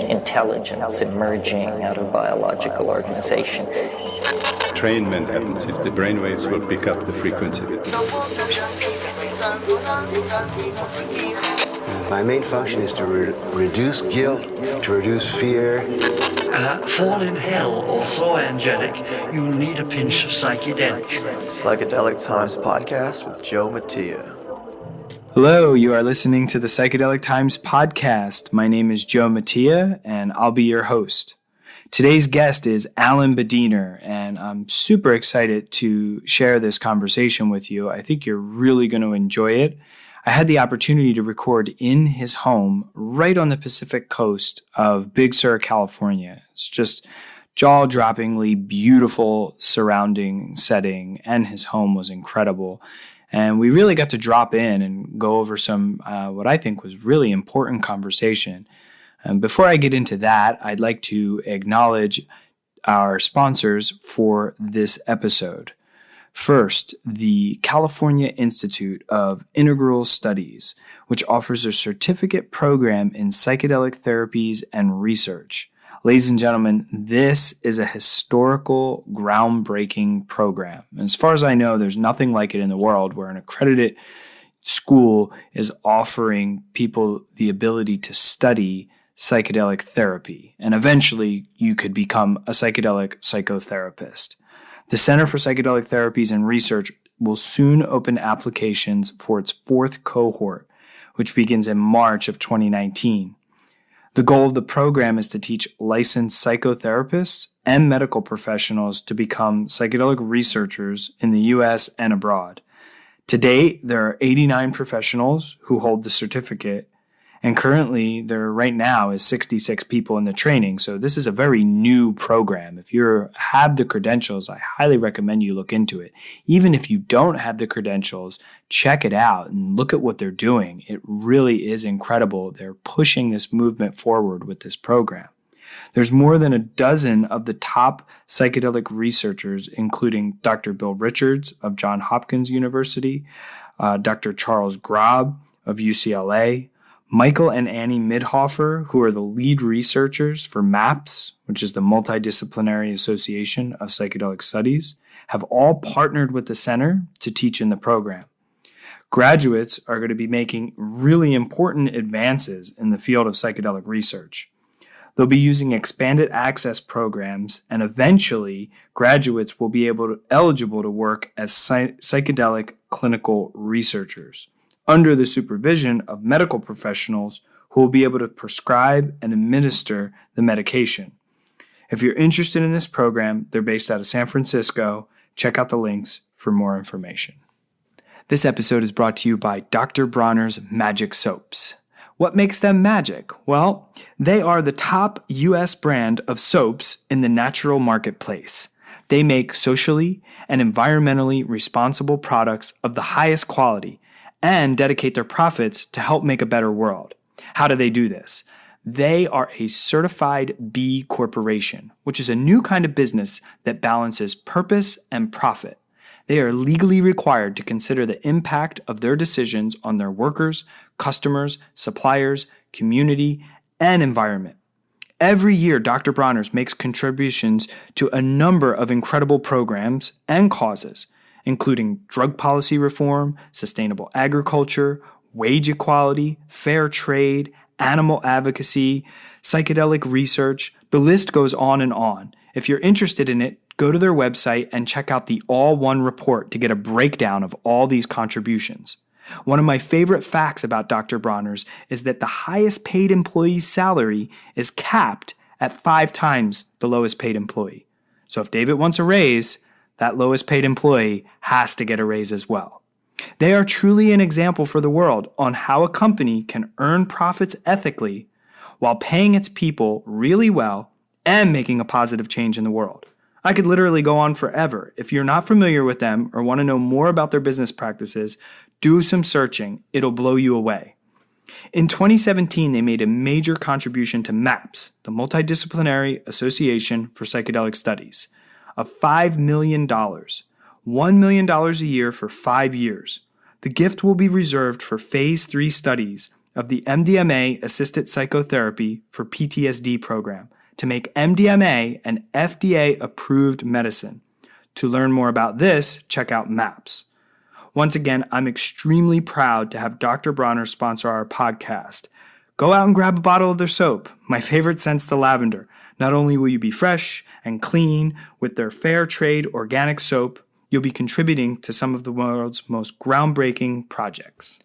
intelligence emerging out of biological organization. Entrainment happens if the brainwaves will pick up the frequency. My main function is to reduce guilt, to reduce fear. Fall in hell or so angelic, you'll need a pinch of psychedelics. Psychedelic Times Podcast with Joe Mattia. Hello, you are listening to the Psychedelic Times Podcast. My name is Joe Mattia, and I'll be your host. Today's guest is Allan Badiner, and I'm super excited to share this conversation with you. I think you're really going to enjoy it. I had the opportunity to record in his home right on the Pacific coast of Big Sur, California. It's just jaw-droppingly beautiful surrounding setting, and his home was incredible. And we really got to drop in and go over some what I think was really important conversation. And before I get into that, I'd like to acknowledge our sponsors for this episode. First, the California Institute of Integral Studies, which offers a certificate program in psychedelic therapies and research. Ladies and gentlemen, this is a historical, groundbreaking program. And as far as I know, there's nothing like it in the world where an accredited school is offering people the ability to study psychedelic therapy. And eventually, you could become a psychedelic psychotherapist. The Center for Psychedelic Therapies and Research will soon open applications for its fourth cohort, which begins in March of 2019. The goal of the program is to teach licensed psychotherapists and medical professionals to become psychedelic researchers in the U.S. and abroad. To date, there are 89 professionals who hold the certificate, and currently there right now is 66 people in the training, so this is a very new program. If you have the credentials, I highly recommend you look into it. Even if you don't have the credentials, check it out and look at what they're doing. It really is incredible. They're pushing this movement forward with this program. There's more than a dozen of the top psychedelic researchers, including Dr. Bill Richards of Johns Hopkins University, Dr. Charles Grob of UCLA, Michael and Annie Midhofer, who are the lead researchers for MAPS, which is the Multidisciplinary Association of Psychedelic Studies, have all partnered with the center to teach in the program. Graduates are going to be making really important advances in the field of psychedelic research. They'll be using expanded access programs, and eventually graduates will be eligible to work as psychedelic clinical researchers under the supervision of medical professionals who will be able to prescribe and administer the medication. If you're interested in this program, they're based out of San Francisco. Check out the links for more information. This episode is brought to you by Dr. Bronner's Magic Soaps. What makes them magic? Well, they are the top U.S. brand of soaps in the natural marketplace. They make socially and environmentally responsible products of the highest quality and dedicate their profits to help make a better world. How do they do this? They are a certified B Corporation, which is a new kind of business that balances purpose and profit. They are legally required to consider the impact of their decisions on their workers, customers, suppliers, community, and environment. Every year, Dr. Bronner's makes contributions to a number of incredible programs and causes, including drug policy reform, sustainable agriculture, wage equality, fair trade, animal advocacy, psychedelic research. The list goes on and on. If you're interested in it, go to their website and check out the All One report to get a breakdown of all these contributions. One of my favorite facts about Dr. Bronner's is that the highest paid employee's salary is capped at 5 times the lowest paid employee. So if David wants a raise, that lowest paid employee has to get a raise as well. They are truly an example for the world on how a company can earn profits ethically while paying its people really well and making a positive change in the world. I could literally go on forever. If you're not familiar with them or want to know more about their business practices, do some searching. It'll blow you away. In 2017, they made a major contribution to MAPS, the Multidisciplinary Association for Psychedelic Studies, of $5 million, $1 million a year for 5 years. The gift will be reserved for Phase 3 studies of the MDMA-assisted psychotherapy for PTSD program to make MDMA an FDA-approved medicine. To learn more about this, check out MAPS. Once again, I'm extremely proud to have Dr. Bronner sponsor our podcast. Go out and grab a bottle of their soap. My favorite scent's the lavender. Not only will you be fresh and clean with their fair trade organic soap, you'll be contributing to some of the world's most groundbreaking projects.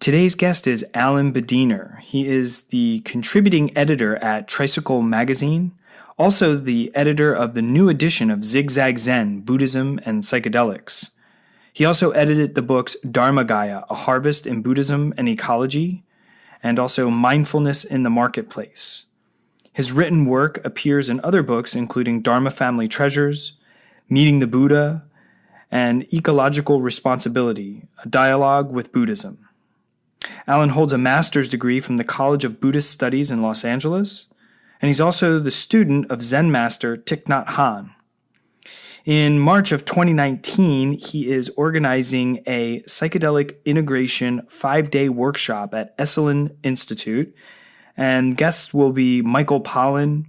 Today's guest is Allan Badiner. He is the contributing editor at Tricycle Magazine, also the editor of the new edition of Zig Zag Zen, Buddhism and Psychedelics. He also edited the books Dharmagaya, A Harvest in Buddhism and Ecology, and also Mindfulness in the Marketplace. His written work appears in other books, including Dharma Family Treasures, Meeting the Buddha, and Ecological Responsibility, a Dialogue with Buddhism. Allan holds a master's degree from the College of Buddhist Studies in Los Angeles, and he's also the student of Zen master Thich Nhat Hanh. In March of 2019, he is organizing a psychedelic integration 5-day workshop at Esalen Institute, and guests will be Michael Pollan,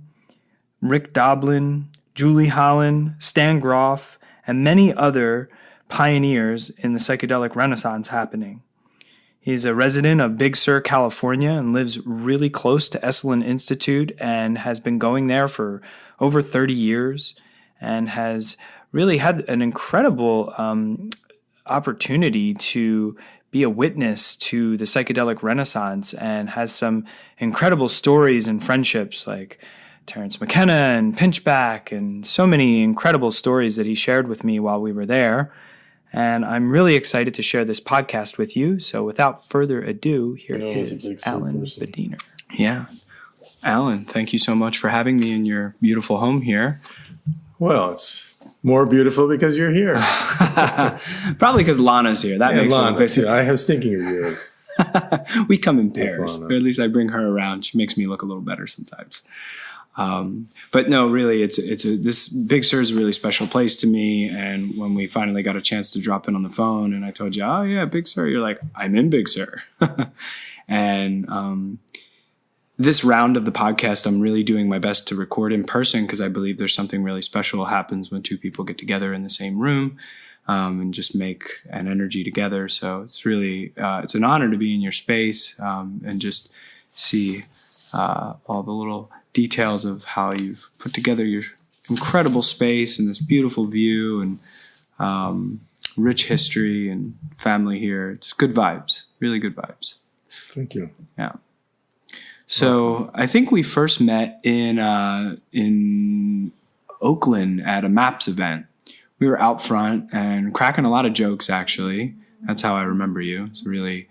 Rick Doblin, Julie Holland, Stan Groff, and many other pioneers in the psychedelic renaissance happening. He's a resident of Big Sur, California, and lives really close to Esalen Institute and has been going there for over 30 years and has really had an incredible opportunity to be a witness to the psychedelic renaissance and has some incredible stories and friendships like Terence McKenna and Pinchback and so many incredible stories that he shared with me while we were there. And I'm really excited to share this podcast with you. So without further ado, here is Allan Badiner. Yeah. Allan, thank you so much for having me in your beautiful home here. Well, it's more beautiful because you're here. Probably because Lana's here. That makes sense. I have stinking reviews. We come in pairs, or at least I bring her around. She makes me look a little better sometimes. But no, really, this Big Sur is a really special place to me. And when we finally got a chance to drop in on the phone, and I told you, oh yeah, Big Sur, you're like, I'm in Big Sur. And this round of the podcast, I'm really doing my best to record in person because I believe there's something really special happens when two people get together in the same room and just make an energy together. So it's really, it's an honor to be in your space and just see all the little details of how you've put together your incredible space and this beautiful view and rich history and family here. It's good vibes, really good vibes. Thank you. Yeah. So I think we first met in Oakland at a MAPS event. We were out front and cracking a lot of jokes, actually. That's how I remember you. It's really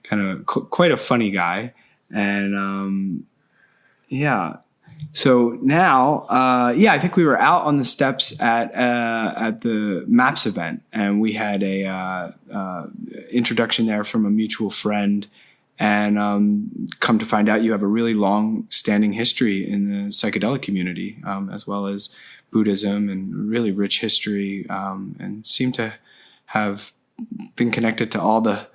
kind of quite a funny guy. And yeah. So now, I think we were out on the steps at the MAPS event, and we had a introduction there from a mutual friend. And come to find out, you have a really long-standing history in the psychedelic community, as well as Buddhism and really rich history, and seem to have been connected to all the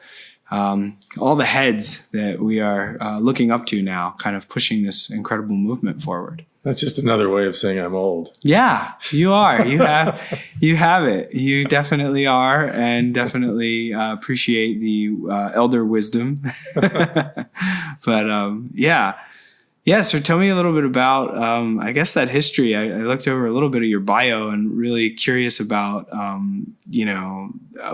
heads that we are looking up to now, kind of pushing this incredible movement forward. That's just another way of saying I'm old. Yeah, you are. You have it. You definitely are, and definitely appreciate the elder wisdom. But yeah. So tell me a little bit about, I guess, that history. I looked over a little bit of your bio and really curious about,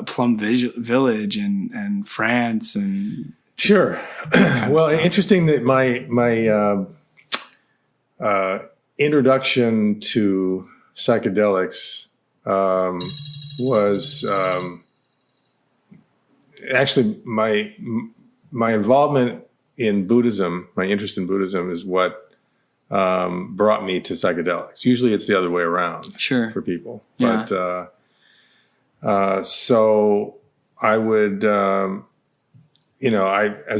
Plum Village and France and. Sure. Well, interesting that my introduction to psychedelics was actually my involvement in Buddhism. My interest in Buddhism is what brought me to psychedelics. Usually it's the other way around. Sure. For people. Yeah. But so I would, as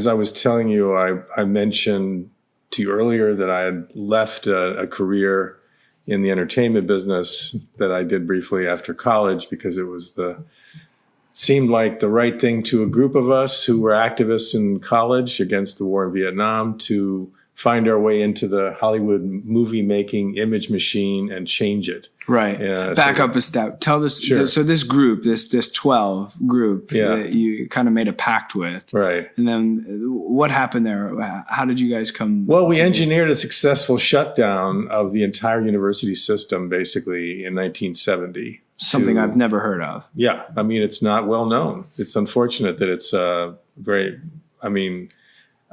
I was telling you, I mentioned to you earlier that I had left a career in the entertainment business that I did briefly after college because it was the seemed like the right thing to a group of us who were activists in college against the war in Vietnam to find our way into the Hollywood movie making image machine and change it. Right. Back up a step. Tell us. Sure. So this group, this 12 group Yeah. that you kind of made a pact with. Right. And then what happened there? How did you guys come? Well, we engineered a successful shutdown of the entire university system basically in 1970. Something I've never heard of. Yeah. I mean, it's not well known. It's unfortunate that it's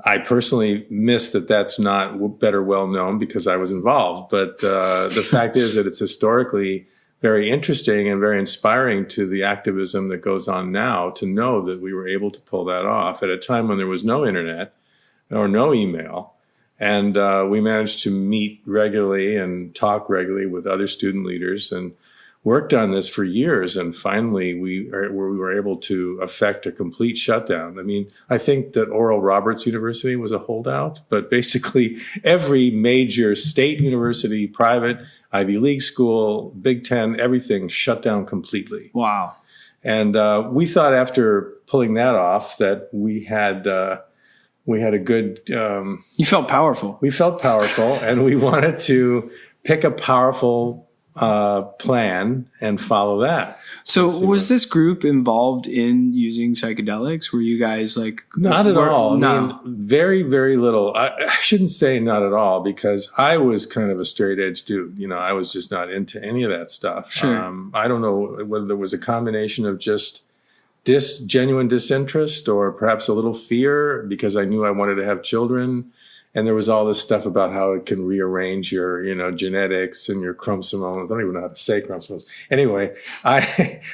I personally miss that that's not better well known because I was involved. But the fact is that it's historically very interesting and very inspiring to the activism that goes on now to know that we were able to pull that off at a time when there was no internet or no email. And we managed to meet regularly and talk regularly with other student leaders and worked on this for years, and finally we were able to effect a complete shutdown. I mean, I think that Oral Roberts University was a holdout, but basically every major state university, private, Ivy League school, Big Ten, everything shut down completely. Wow. And we thought after pulling that off that we had a good... You felt powerful. We felt powerful, and we wanted to pick a powerful plan and follow that. So was this group involved in using psychedelics? Were you guys like... Not at all. No. I mean, very, very little. I shouldn't say not at all because I was kind of a straight edge dude. You know, I was just not into any of that stuff. Sure. I don't know whether there was a combination of just genuine disinterest or perhaps a little fear because I knew I wanted to have children. And there was all this stuff about how it can rearrange your, genetics and your chromosomes. I don't even know how to say chromosomes. Anyway, I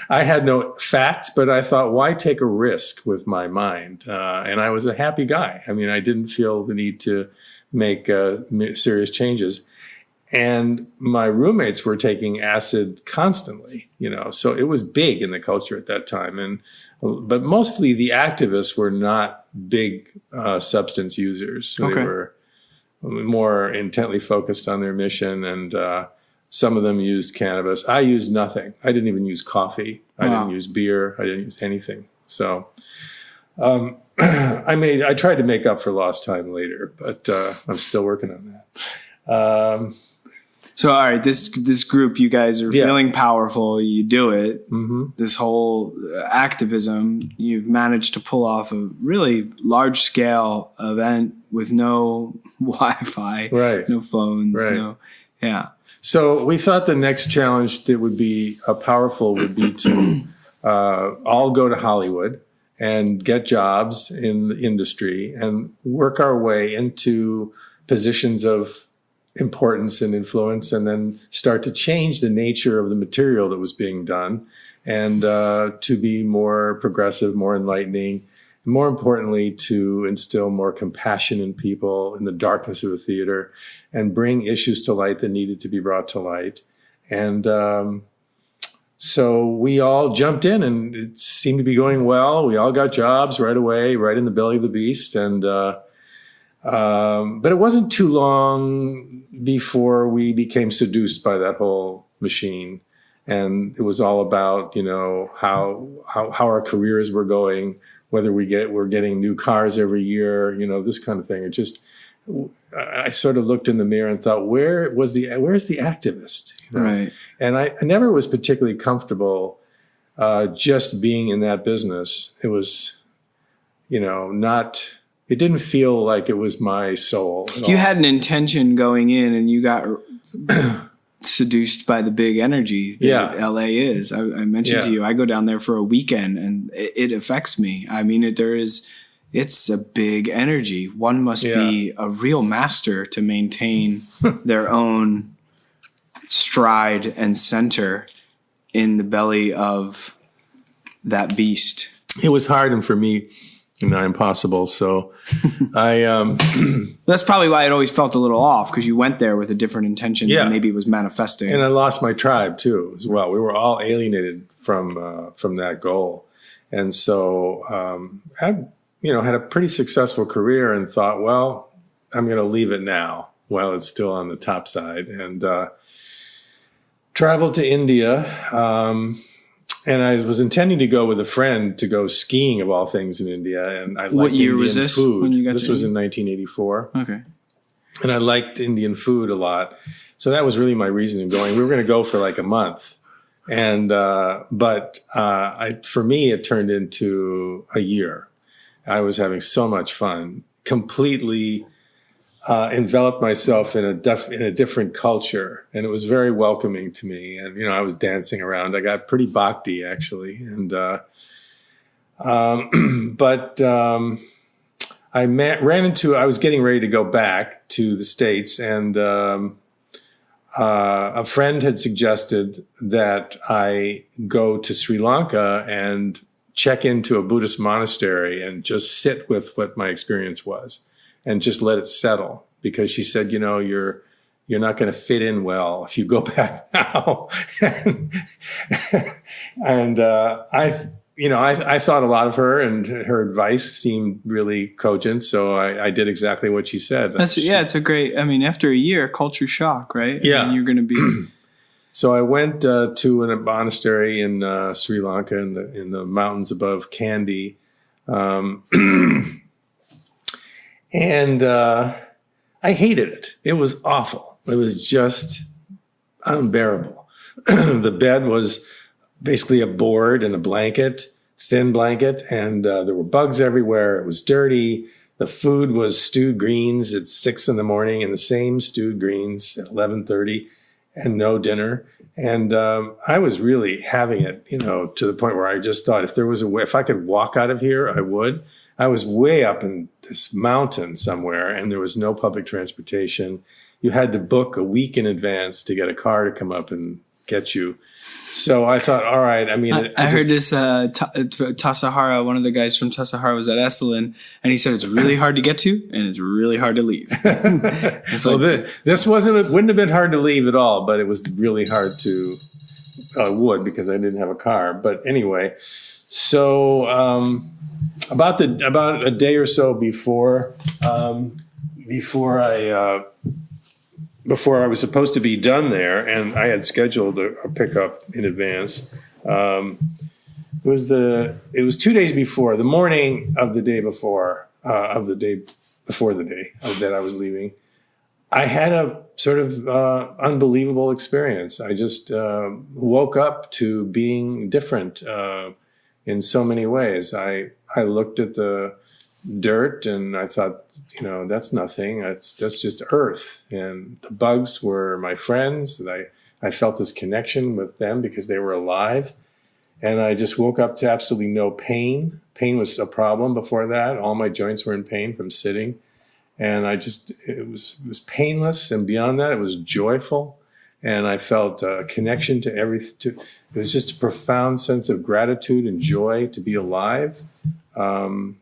had no facts, but I thought, why take a risk with my mind? And I was a happy guy. I mean, I didn't feel the need to make serious changes. And my roommates were taking acid constantly, so it was big in the culture at that time. But mostly the activists were not big substance users. Okay. They were more intently focused on their mission, and some of them used cannabis. I used nothing. I didn't even use coffee. I didn't use beer. I didn't use anything. So I tried to make up for lost time later, but I'm still working on that. So, all right, this group, you guys are feeling powerful. You do it. Mm-hmm. This whole activism, you've managed to pull off a really large-scale event with no Wi-Fi, right. no phones, right. So we thought the next challenge that would be powerful would be to all go to Hollywood and get jobs in the industry and work our way into positions of importance and influence, and then start to change the nature of the material that was being done, and to be more progressive, more enlightening, and more importantly, to instill more compassion in people in the darkness of a theater and bring issues to light that needed to be brought to light. And so we all jumped in, and it seemed to be going well. We all got jobs right away, right in the belly of the beast. And but it wasn't too long before we became seduced by that whole machine. And it was all about, how our careers were going, whether we're getting new cars every year, this kind of thing. I sort of looked in the mirror and thought, where's the activist? Right. And I never was particularly comfortable just being in that business. It was, it didn't feel like it was my soul. You had an intention going in, and you got seduced by the big energy that LA is. I mentioned to you, I go down there for a weekend, and it affects me. I mean, it's a big energy. One must be a real master to maintain their own stride and center in the belly of that beast. It was hard, and for me, impossible. So that's probably why it always felt a little off, because you went there with a different intention than maybe it was manifesting. And I lost my tribe too, as well. We were all alienated from that goal. And so I had a pretty successful career and thought, well, I'm going to leave it now while it's still on the top side, and traveled to India I was intending to go with a friend to go skiing of all things in India. And I liked What year Indian was this food. when you got This to was India? in 1984. Okay. And I liked Indian food a lot. So that was really my reason in going. We were going to go for like a month. And, for me, it turned into a year. I was having so much fun, completely enveloped myself in a different culture. And it was very welcoming to me. And, I was dancing around. I got pretty bhakti, actually. And, I was getting ready to go back to the States, and a friend had suggested that I go to Sri Lanka and check into a Buddhist monastery and just sit with what my experience was and just let it settle. Because she said, you're not going to fit in well if you go back now. I thought a lot of her, and her advice seemed really cogent. So I did exactly what she said. It's a great, after a year, culture shock, right? Yeah. You're going to be. So I went to a monastery in Sri Lanka in the mountains above Kandy. And I hated it. It was awful. It was just unbearable. The bed was basically a board and a blanket, thin blanket, and there were bugs everywhere. It was dirty. The food was stewed greens at 6 a.m. and the same stewed greens at 11:30, and no dinner. And I was really having it, to the point where I just thought if there was a way, if I could walk out of here, I would. I was way up in this mountain somewhere, and there was no public transportation. You had to book a week in advance to get a car to come up and get you. So I thought, all right. I heard this Tassajara, one of the guys from Tassajara was at Esalen, and he said it's really hard to get to and it's really hard to leave. This wouldn't have been hard to leave at all, but it was really hard to because I didn't have a car. But anyway, so about a day or so before I was supposed to be done there, and I had scheduled a pickup in advance. It was 2 days before, the morning of the day before, the day that I was leaving. I had a sort of unbelievable experience. I just woke up to being different in so many ways. I looked at the dirt and I thought, that's nothing. That's just earth. And the bugs were my friends. And I felt this connection with them because they were alive. And I just woke up to absolutely no pain. Pain was a problem before that. All my joints were in pain from sitting. And it was painless. And beyond that, it was joyful. And I felt a connection to everything. It was just a profound sense of gratitude and joy to be alive. And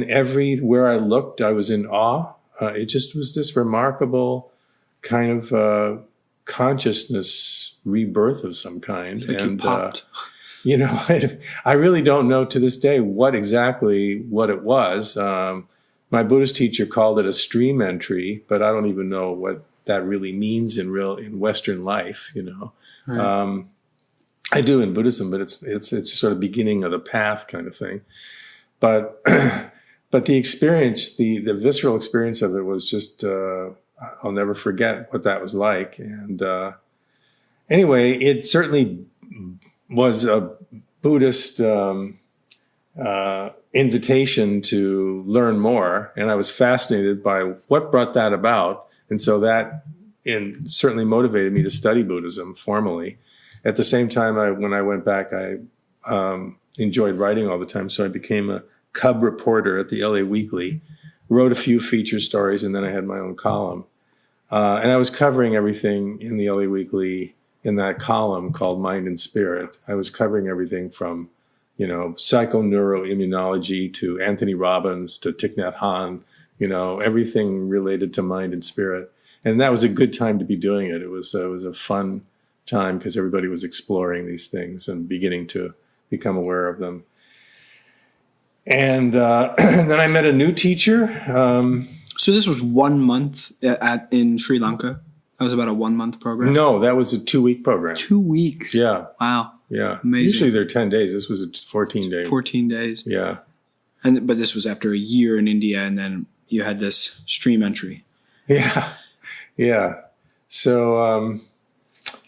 everywhere I looked, I was in awe. It just was this remarkable kind of consciousness rebirth of some kind. Like you popped. I really don't know to this day what it was. My Buddhist teacher called it a stream entry, but I don't even know what that really means in Western life. Right. I do in Buddhism, but it's sort of beginning of the path kind of thing. But the experience, the visceral experience of it was just, I'll never forget what that was like. And anyway, it certainly was a Buddhist invitation to learn more. And I was fascinated by what brought that about. And so that certainly motivated me to study Buddhism formally. At the same time, when I went back, I enjoyed writing all the time. So I became a cub reporter at the LA Weekly, wrote a few feature stories, and then I had my own column. And I was covering everything in the LA Weekly in that column called Mind and Spirit. I was covering everything from, psychoneuroimmunology to Anthony Robbins to Thich Nhat Hanh, everything related to mind and spirit. And that was a good time to be doing it. It was a fun time because everybody was exploring these things and beginning to become aware of them. And then I met a new teacher. So this was 1 month in Sri Lanka? That was about a 1 month program? No, that was a 2-week program. 2 weeks? Yeah. Wow. Yeah. Amazing. Usually they're 10 days. This was a 14 day. 14 days. Yeah. But this was after a year in India, and then you had this stream entry. Yeah. Yeah. So,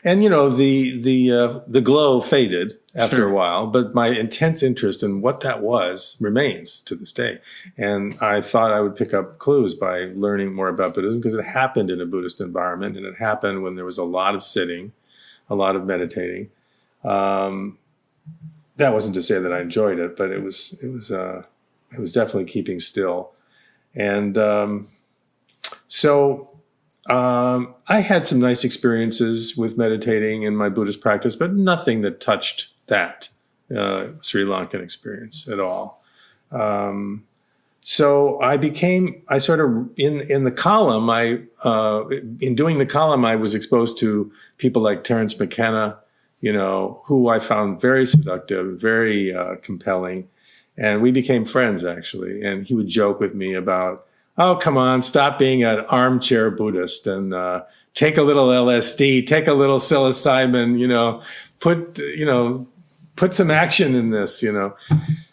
and you know, the glow faded after a while, but my intense interest in what that was remains to this day. And I thought I would pick up clues by learning more about Buddhism, because it happened in a Buddhist environment, and it happened when there was a lot of sitting, a lot of meditating. That wasn't to say that I enjoyed it, but it was definitely keeping still. And so I had some nice experiences with meditating in my Buddhist practice, but nothing that touched that Sri Lankan experience at all. So I sort of, in the column, in doing the column, I was exposed to people like Terence McKenna, you know, who I found very seductive, very compelling. And we became friends, actually. And he would joke with me about, oh, come on, stop being an armchair Buddhist and take a little LSD, take a little psilocybin, you know, put some action in this, you know.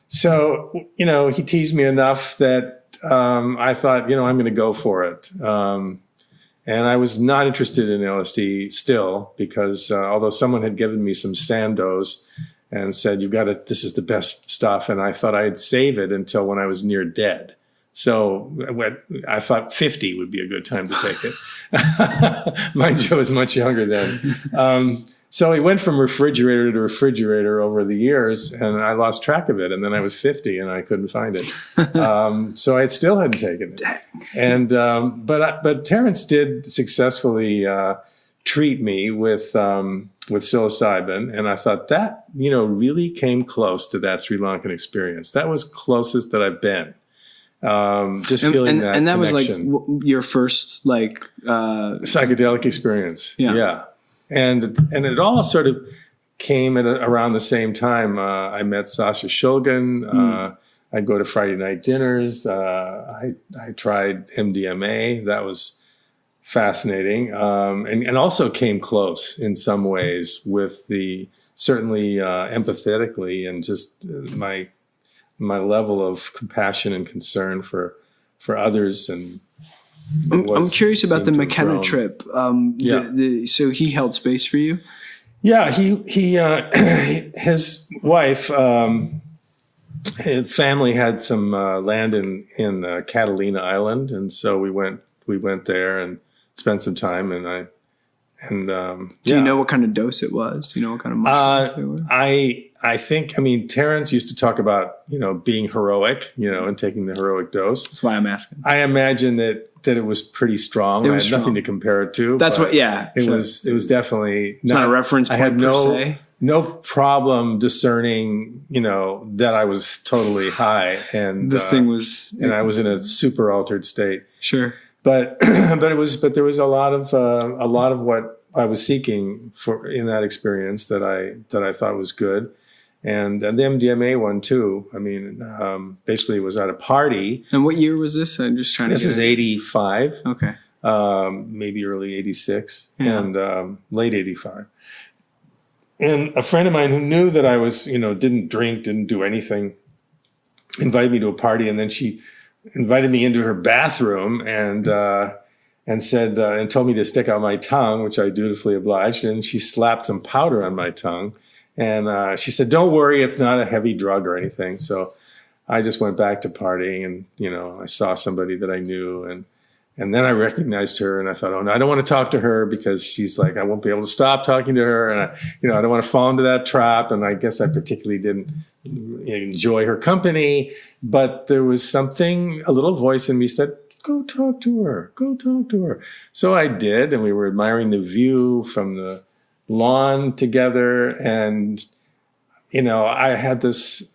So, you know, he teased me enough that I thought, you know, I'm going to go for it. And I was not interested in LSD still, because although someone had given me some Sandoz and said, this is the best stuff. And I thought I'd save it until when I was near dead. So I thought 50 would be a good time to take it. Mind you, I was much younger then. So it went from refrigerator to refrigerator over the years, and I lost track of it. And then I was 50 and I couldn't find it. So I still hadn't taken it. And, but Terence did successfully, treat me with psilocybin. And I thought that, you know, really came close to that Sri Lankan experience. That was closest that I've been. Just feeling that and that connection. was like your first psychedelic experience. Yeah. And it all sort of came at around the same time. I met Sasha Shulgin. I'd go to Friday night dinners. I tried MDMA. That was fascinating. And also came close in some ways with certainly empathetically, and just my level of compassion and concern for others. And I'm curious about the McKenna trip. So he held space for you? Yeah, his wife, his family had some land in Catalina Island, and so we went there and spent some time. And do you know what kind of dose it was? Do you know what kind of mushrooms they were? I think, Terence used to talk about, you know, being heroic, you know, and taking the heroic dose. That's why I'm asking. I imagine that it was pretty strong. I had nothing to compare it to. That's what, yeah. It was definitely not a reference point. I had per se. No problem discerning, you know, that I was totally high, and this thing was, and I was in a super altered state. Sure. But there was a lot of what I was seeking for in that experience that I thought was good. And the MDMA one too. Basically it was at a party. And what year was this? I'm just trying to. This is 85. Okay. Maybe early 86 and late 85. And a friend of mine who knew that I was, you know, didn't drink, didn't do anything, invited me to a party, and then she invited me into her bathroom and said and told me to stick out my tongue, which I dutifully obliged. And she slapped some powder on my tongue. And she said, "Don't worry, it's not a heavy drug or anything." So I just went back to partying, and, you know, I saw somebody that I knew, and then I recognized her, and I thought, oh no, I don't want to talk to her because she's like, I won't be able to stop talking to her. And I don't want to fall into that trap. And I guess I particularly didn't enjoy her company, but there was something, a little voice in me said, go talk to her. So I did. And we were admiring the view from the lawn together, and you know, I had this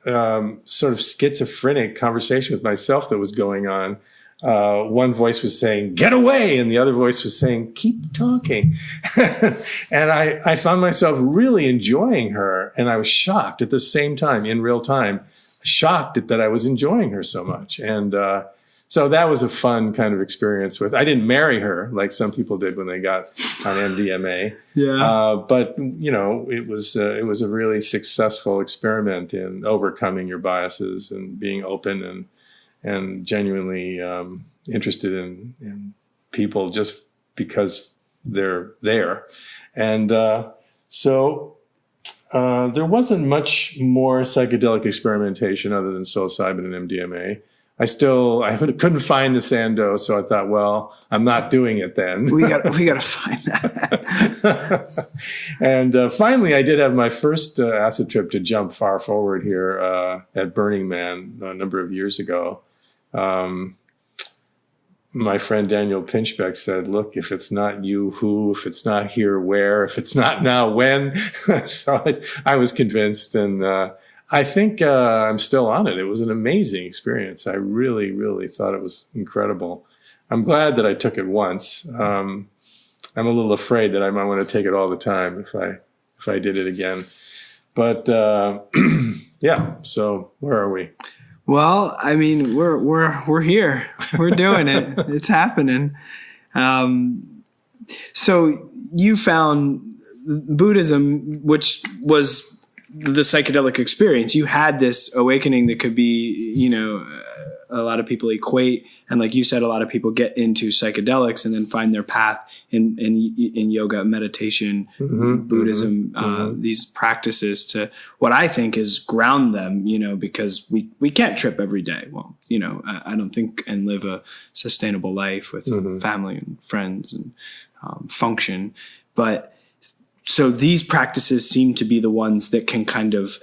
sort of schizophrenic conversation with myself that was going on. One voice was saying, "Get away," and the other voice was saying, "Keep talking." And I found myself really enjoying her, and I was shocked at the same time, in real time, shocked that I was enjoying her so much. And So that was a fun kind of experience I didn't marry her like some people did when they got on MDMA. But it was a really successful experiment in overcoming your biases and being open and genuinely interested in people just because they're there. And so there wasn't much more psychedelic experimentation other than psilocybin and MDMA. I couldn't find the Sando, so I thought, well, I'm not doing it then. We got to find that. And finally, I did have my first acid trip to jump far forward here at Burning Man a number of years ago. My friend Daniel Pinchbeck said, look, if it's not you, who? If it's not here, where? If it's not now, when? So I was convinced, and I think I'm still on it. It was an amazing experience. I really, really thought it was incredible. I'm glad that I took it once. I'm a little afraid that I might want to take it all the time if I did it again. But yeah, so where are we? Well, I mean, we're here. We're doing it. It's happening. So you found Buddhism, which was the psychedelic experience. You had this awakening that could be, a lot of people equate, and like you said, a lot of people get into psychedelics and then find their path in yoga, meditation, Buddhism, these practices to what I think is ground them, because we can't trip every day. Well, I don't think, and live a sustainable life with family and friends and function. But so these practices seem to be the ones that can kind of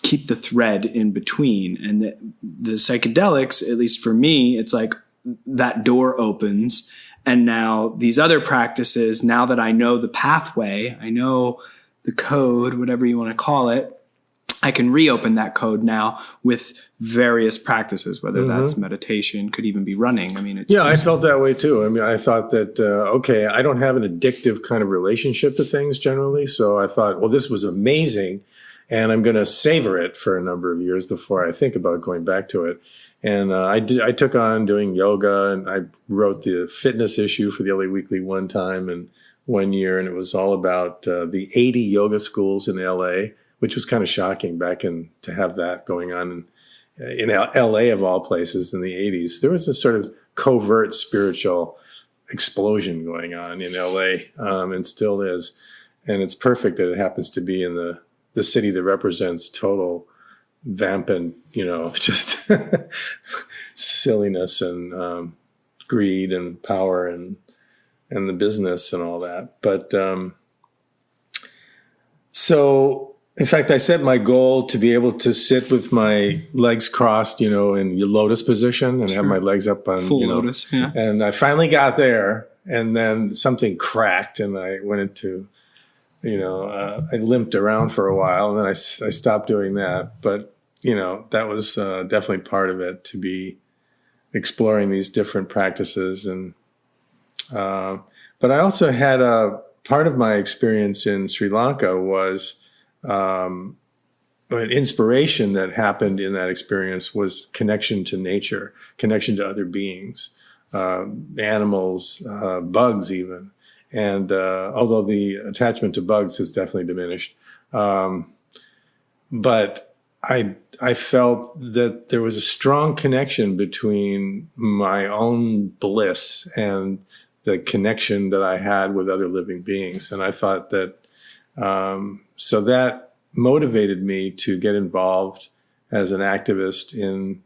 keep the thread in between. And the psychedelics, at least for me, it's like that door opens. And now these other practices, now that I know the pathway, I know the code, whatever you want to call it, I can reopen that code now with various practices, whether that's meditation, could even be running. I mean, I felt that way too. I mean, I thought that, I don't have an addictive kind of relationship to things generally. So I thought, well, this was amazing, and I'm going to savor it for a number of years before I think about going back to it. And I took on doing yoga, and I wrote the fitness issue for the LA Weekly one time and 1 year. And it was all about the 80 yoga schools in LA, which was kind of shocking to have that going on in LA of all places in the 80s. There was a sort of covert spiritual explosion going on in LA, and still is. And it's perfect that it happens to be in the city that represents total vamp and, just silliness and greed and power and the business and all that. But so, in fact, I set my goal to be able to sit with my legs crossed, in the lotus position and have my legs up on full lotus. Yeah. And I finally got there, and then something cracked, and I went into, I limped around for a while, and then I stopped doing that. But that was definitely part of it, to be exploring these different practices. And but I also had a part of my experience in Sri Lanka was an inspiration that happened in that experience was connection to nature, connection to other beings, animals, bugs even. And although the attachment to bugs has definitely diminished, but I felt that there was a strong connection between my own bliss and the connection that I had with other living beings. And I thought that, so that motivated me to get involved as an activist in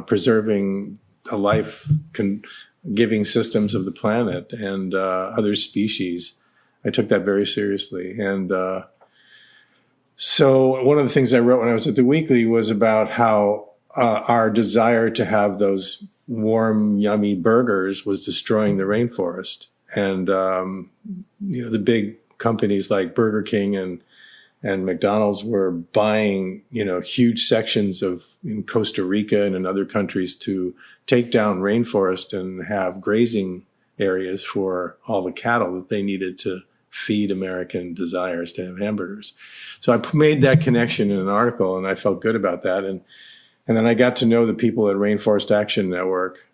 preserving a life-giving systems of the planet and other species. I took that very seriously. And so one of the things I wrote when I was at the Weekly was about how our desire to have those warm, yummy burgers was destroying the rainforest. And, the big companies like Burger King and McDonald's were buying, huge sections in Costa Rica and in other countries to take down rainforest and have grazing areas for all the cattle that they needed to feed American desires to have hamburgers. So I made that connection in an article, and I felt good about that. And And then I got to know the people at Rainforest Action Network.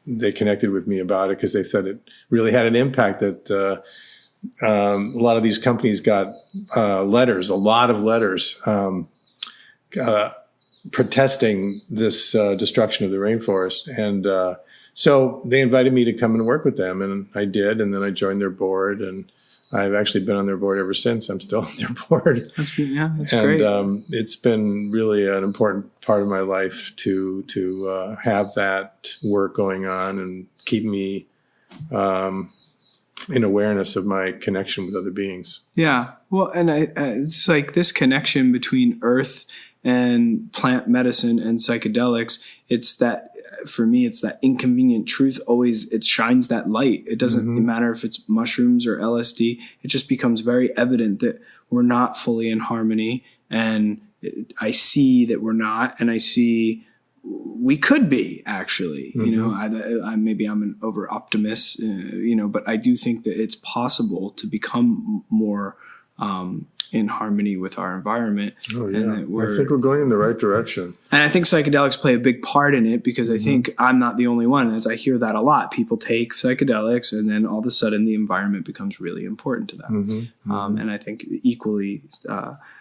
They connected with me about it because they thought it really had an impact. That a lot of these companies got a lot of letters protesting this destruction of the rainforest. And so they invited me to come and work with them, and I did. And then I joined their board, and I've actually been on their board ever since. I'm still on their board. That's great. And it's been really an important part of my life to have that work going on and keep me in awareness of my connection with other beings. Yeah. Well, and it's like this connection between earth and plant medicine and psychedelics. It's that, for me, it's that inconvenient truth. Always, it shines that light. It doesn't matter if it's mushrooms or LSD. It just becomes very evident that we're not fully in harmony. And I see that we're not, and I see we could be, actually. You know, I maybe I'm an over optimist, but I do think that it's possible to become more in harmony with our environment. Oh, yeah. And I think we're going in the right direction. And I think psychedelics play a big part in it, because I think I'm not the only one, as I hear that a lot. People take psychedelics and then all of a sudden the environment becomes really important to them. And I think equally.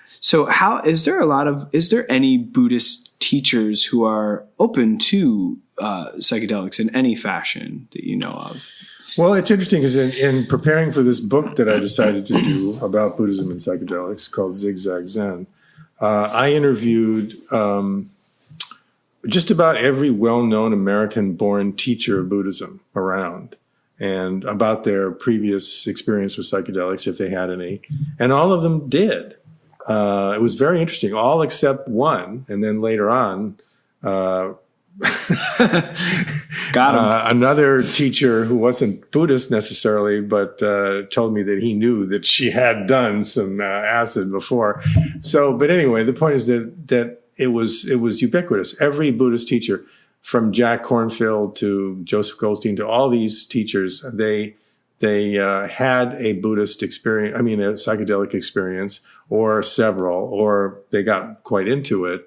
So is there any Buddhist teachers who are open to psychedelics in any fashion that you know of? Well, it's interesting because in preparing for this book that I decided to do about Buddhism and psychedelics called Zig Zag Zen, I interviewed just about every well-known American-born teacher of Buddhism around, and about their previous experience with psychedelics, if they had any. And all of them did. It was very interesting, all except one. And then later on, Got him. Another teacher who wasn't Buddhist necessarily, but told me that he knew that she had done some acid before. But anyway, the point is that it was ubiquitous. Every Buddhist teacher, from Jack Kornfield to Joseph Goldstein to all these teachers, they had a Buddhist experience. I mean, a psychedelic experience, or several, or they got quite into it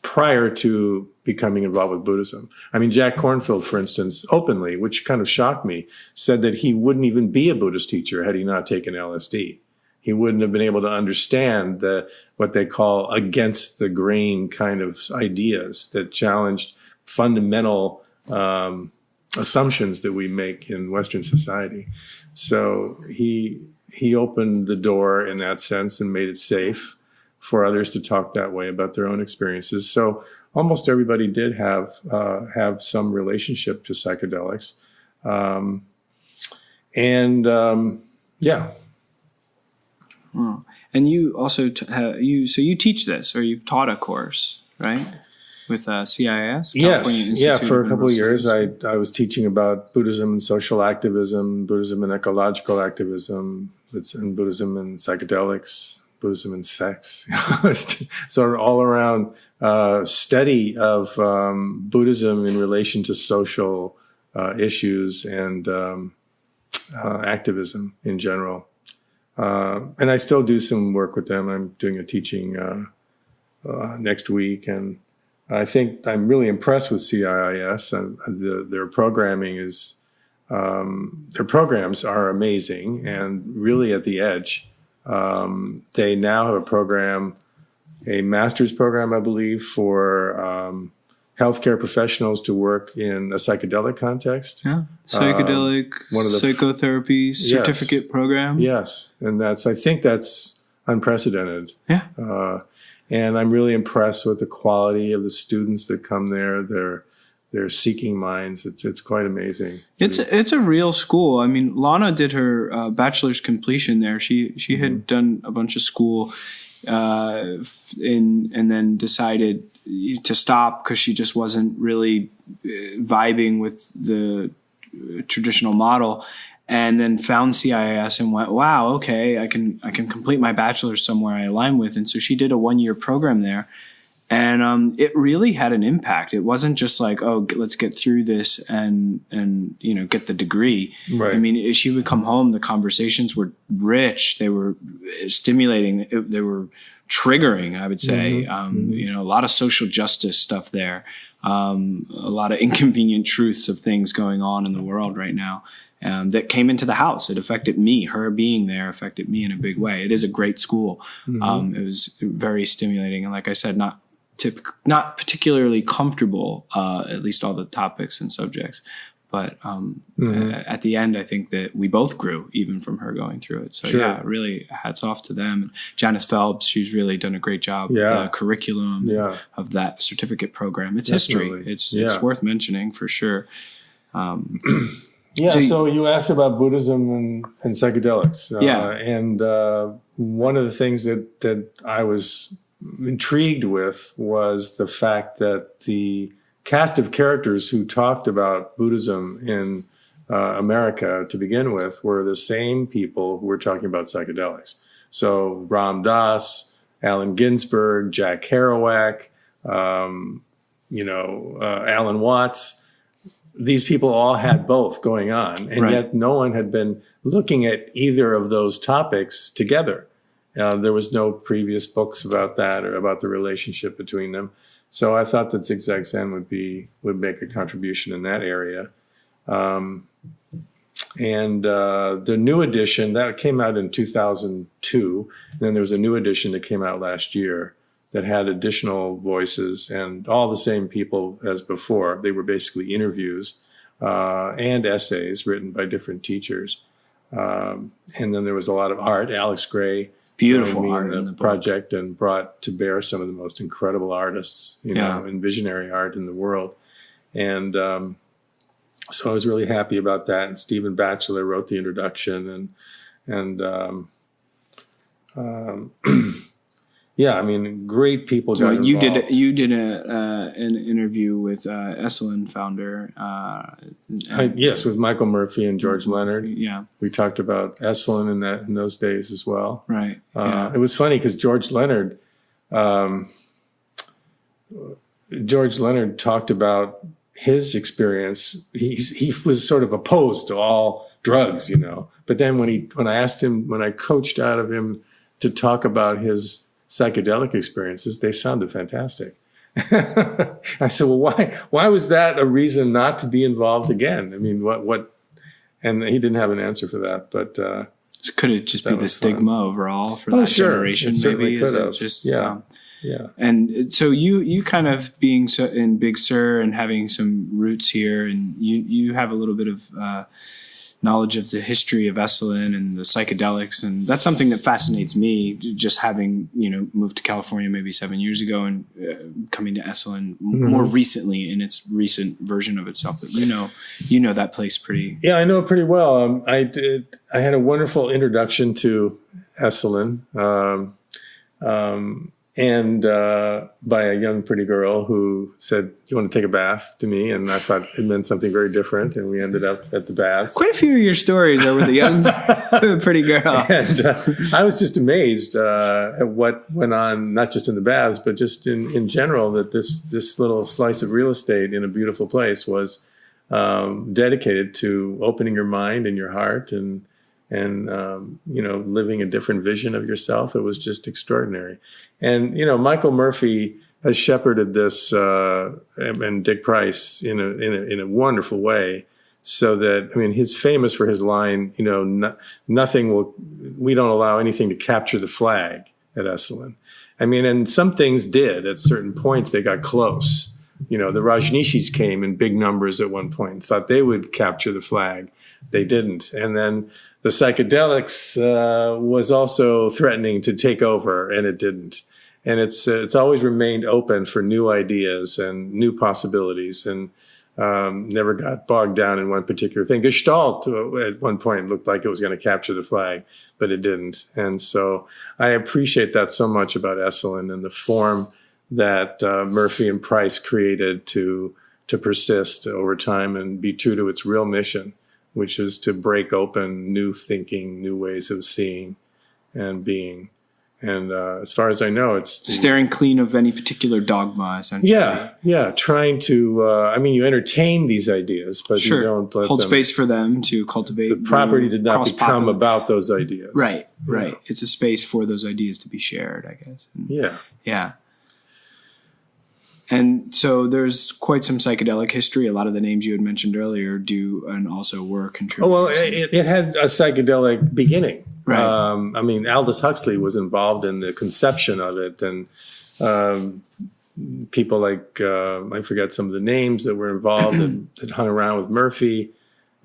prior to becoming involved with Buddhism. I mean, Jack Kornfield, for instance, openly, which kind of shocked me, said that he wouldn't even be a Buddhist teacher had he not taken LSD. He wouldn't have been able to understand what they call against the grain kind of ideas that challenged fundamental assumptions that we make in Western society. So he opened the door in that sense and made it safe for others to talk that way about their own experiences. So almost everybody did have some relationship to psychedelics. Yeah. Oh. And you also you teach this, or you've taught a course, right? With CIIS? Yes. Yeah, for a couple of years I was teaching about Buddhism and social activism, Buddhism and ecological activism, and Buddhism and psychedelics, Buddhism and sex. So all around study of Buddhism in relation to social issues and activism in general. And I still do some work with them. I'm doing a teaching next week, and I think I'm really impressed with CIIS. Their programming is, their programs are amazing and really at the edge. They now have a master's program, I believe, for healthcare professionals to work in a psychedelic context. Yeah, psychedelic psychotherapy certificate program. Yes, and I think that's unprecedented. Yeah. And I'm really impressed with the quality of the students that come there. They're seeking minds. It's quite amazing. It's a real school. I mean, Lana did her bachelor's completion there. She had done a bunch of school, and then decided to stop because she just wasn't really vibing with the traditional model. And then found CIIS and went, wow, okay, I can complete my bachelor's somewhere I align with. And so she did a 1-year program there. And it really had an impact. It wasn't just like, oh, let's get through this and get the degree. Right. I mean, she would come home, the conversations were rich. They were stimulating. They were triggering, I would say. A lot of social justice stuff there, a lot of inconvenient truths of things going on in the world right now. That came into the house. It affected me. Her being there affected me in a big way. It is a great school. It was very stimulating. And like I said, not particularly comfortable, at least all the topics and subjects. But at the end, I think that we both grew even from her going through it. So yeah, really hats off to them. And Janice Phelps, she's really done a great job with the curriculum of that certificate program. It's history. It's worth mentioning for sure. So you asked about Buddhism and psychedelics. And one of the things that I was intrigued with was the fact that the cast of characters who talked about Buddhism in America to begin with were the same people who were talking about psychedelics. So Ram Dass, Allen Ginsberg, Jack Kerouac, Alan Watts. These people all had both going on, and yet no one had been looking at either of those topics together. There was no previous books about that or about the relationship between them. So I thought that Zig Zag Zen would make a contribution in that area. And the new edition, that came out in 2002, and then there was a new edition that came out last year that had additional voices and all the same people as before. They were basically interviews and essays written by different teachers. And then there was a lot of art. Alex Gray beautiful art in the project and brought to bear some of the most incredible artists, in visionary art in the world. And so I was really happy about that. And Stephen Batchelor wrote the introduction and great people got involved. You did an interview with Esalen founder. Yes, with Michael Murphy and George Leonard. Yeah, we talked about Esalen in those days as well. Right. It was funny because George Leonard talked about his experience. He was sort of opposed to all drugs, But then when I coached out of him to talk about his psychedelic experiences, they sounded fantastic. I said, well, why was that a reason not to be involved again? I mean, what? And he didn't have an answer for that, but could it just be the stigma overall for that generation? Maybe could have. Just yeah. And so you kind of being so in Big Sur and having some roots here, and you have a little bit of knowledge of the history of Esalen and the psychedelics. And that's something that fascinates me, just having, moved to California maybe 7 years ago and coming to Esalen more recently in its recent version of itself. But you know that place pretty. Yeah, I know it pretty well. I had a wonderful introduction to Esalen. And by a young, pretty girl who said, "You want to take a bath?" to me. And I thought it meant something very different. And we ended up at the baths. Quite a few of your stories are with a young, pretty girl. And I was just amazed at what went on, not just in the baths, but just in general, that this little slice of real estate in a beautiful place was dedicated to opening your mind and your heart and living a different vision of yourself. It was just extraordinary. And, Michael Murphy has shepherded this, and Dick Price in a wonderful way. So that, he's famous for his line, we don't allow anything to capture the flag at Esalen. And some things did at certain points. They got close. The Rajneeshis came in big numbers at one point and thought they would capture the flag. They didn't. And then the psychedelics was also threatening to take over, and it didn't. And it's always remained open for new ideas and new possibilities, and never got bogged down in one particular thing. Gestalt at one point looked like it was going to capture the flag, but it didn't. And so I appreciate that so much about Esalen and the form that Murphy and Price created to persist over time and be true to its real mission, which is to break open new thinking, new ways of seeing and being. And as far as I know, it's Staring clean of any particular dogma, essentially. Yeah. Trying to, you entertain these ideas, but you don't let hold them, space for them to cultivate. the property did not become about those ideas. Right. It's a space for those ideas to be shared, I guess. And, yeah. And so there's quite some psychedelic history. A lot of the names you had mentioned earlier do and also were contributors. Oh, well, it had a psychedelic beginning. Right. Aldous Huxley was involved in the conception of it, and people like I forget some of the names that were involved that hung around with Murphy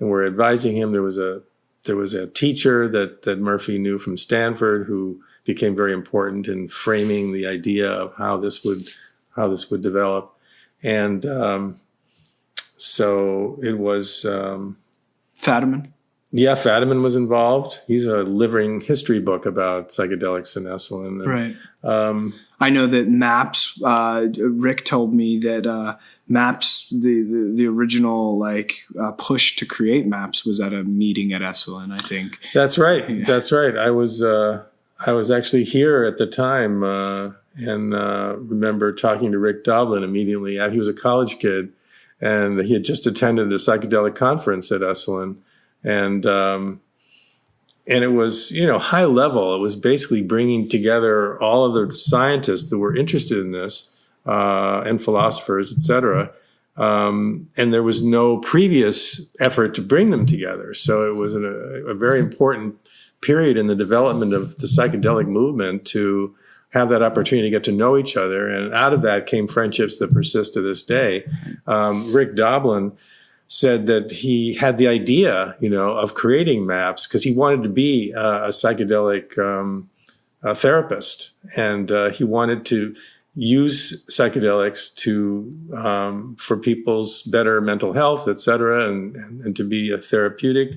and were advising him. There was a teacher that Murphy knew from Stanford who became very important in framing the idea of how this would develop, and so it was Fadiman. Yeah, Fadiman was involved. He's a living history book about psychedelics and Esalen. And, right. I know that MAPS, Rick told me that MAPS, the original push to create MAPS was at a meeting at Esalen, I think. That's right. Yeah. That's right. I was actually here at the time and remember talking to Rick Doblin immediately. He was a college kid, and he had just attended a psychedelic conference at Esalen. And it was, high level. It was basically bringing together all of the scientists that were interested in this, and philosophers, et cetera. And there was no previous effort to bring them together. So it was a very important period in the development of the psychedelic movement to have that opportunity to get to know each other. And out of that came friendships that persist to this day. Rick Doblin said that he had the idea, of creating MAPS because he wanted to be a psychedelic therapist, and he wanted to use psychedelics for people's better mental health, et cetera, and to be a therapeutic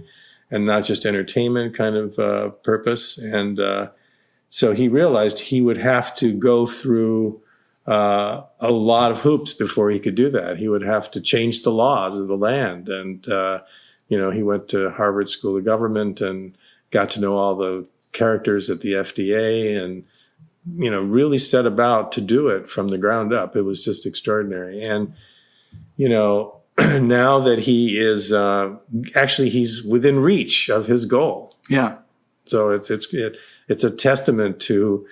and not just entertainment kind of purpose. And so he realized he would have to go through a lot of hoops before he could do that. He would have to change the laws of the land. And, he went to Harvard School of Government and got to know all the characters at the FDA and, really set about to do it from the ground up. It was just extraordinary. And, now that he is, he's within reach of his goal. Yeah. So it's a testament to,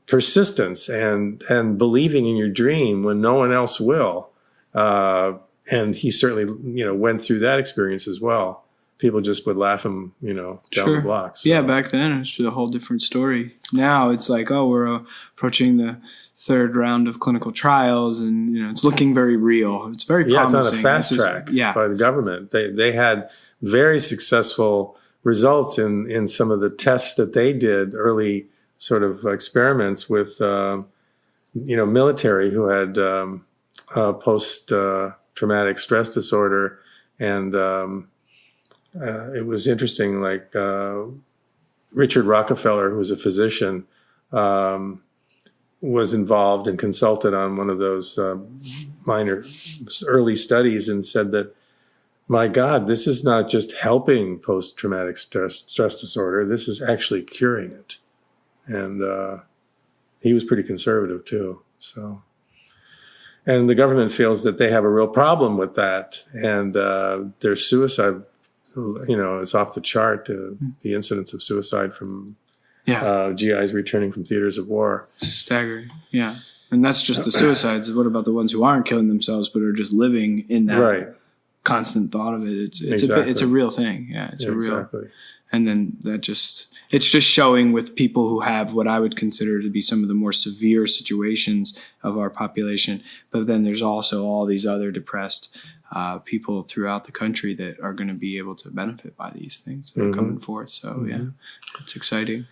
persistence and believing in your dream when no one else will. And he certainly, went through that experience as well. People just would laugh him, down the block. So. Yeah, back then it was a whole different story. Now it's like, we're approaching the third round of clinical trials, and it's looking very real. It's very promising. It's on a fast track by the government. They had very successful results in some of the tests that they did, early sort of experiments with, military who had post-traumatic stress disorder. And it was interesting, Richard Rockefeller, who was a physician, was involved and consulted on one of those minor early studies and said that, my God, this is not just helping post-traumatic stress disorder, this is actually curing it. And he was pretty conservative too. So, and the government feels that they have a real problem with that, and their suicide, is off the chart. The incidence of suicide from GIs returning from theaters of war. It's staggering. Yeah, and that's just the suicides. What about the ones who aren't killing themselves but are just living in that constant thought of it? It's a real thing. Yeah, it's a real. And then it's just showing with people who have what I would consider to be some of the more severe situations of our population. But then there's also all these other depressed people throughout the country that are going to be able to benefit by these things that are coming forth. So, it's exciting.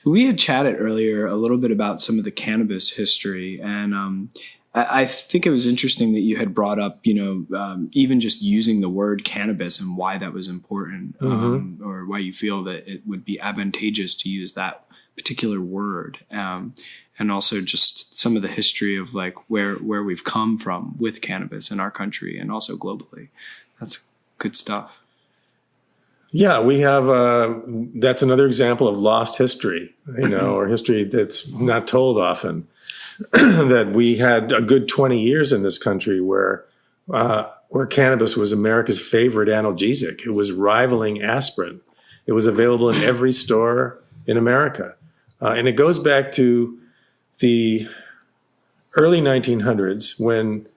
We had chatted earlier a little bit about some of the cannabis history, and I think it was interesting that you had brought up, even just using the word cannabis and why that was important, or why you feel that it would be advantageous to use that particular word, and also just some of the history of where we've come from with cannabis in our country and also globally. That's good stuff. Yeah, we have, that's another example of lost history, or history that's not told often. That we had a good 20 years in this country where cannabis was America's favorite analgesic. It was rivaling aspirin. It was available in every store in America. And it goes back to the early 1900s when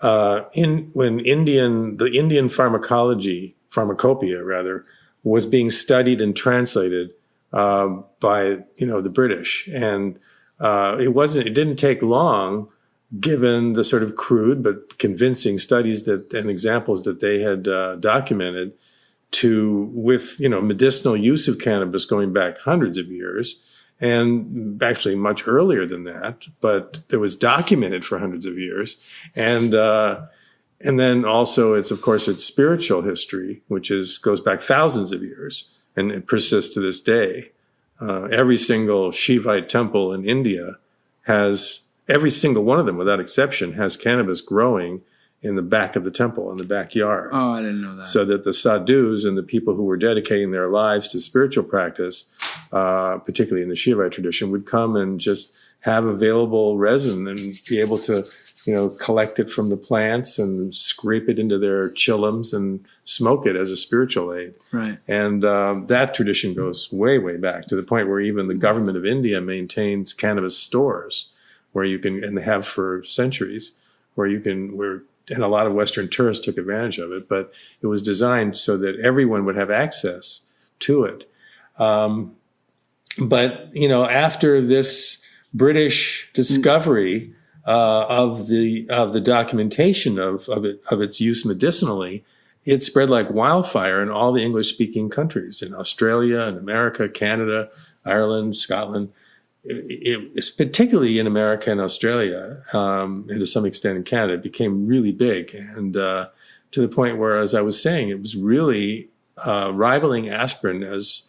the Indian pharmacopoeia was being studied and translated by the British, and it didn't take long, given the sort of crude but convincing studies and examples that they had documented, with medicinal use of cannabis going back hundreds of years, and actually much earlier than that, but it was documented for hundreds of years, and then also its spiritual history, which goes back thousands of years, and it persists to this day. Every single Shivite temple in India every single one of them, without exception, has cannabis growing in the back of the temple, in the backyard. Oh, I didn't know that. So that the sadhus and the people who were dedicating their lives to spiritual practice, particularly in the Shivite tradition, would come and just have available resin and be able to, collect it from the plants and scrape it into their chillums and smoke it as a spiritual aid. Right. And that tradition goes way, way back, to the point where even the government of India maintains cannabis stores where you can, and they have for centuries, and a lot of Western tourists took advantage of it, but it was designed so that everyone would have access to it. But, after this British discovery of the documentation of its use medicinally, it spread like wildfire in all the English-speaking countries, in Australia and America, Canada, Ireland, Scotland. It's particularly in America and Australia, and to some extent in Canada, it became really big, and to the point where, as I was saying, it was really rivaling aspirin as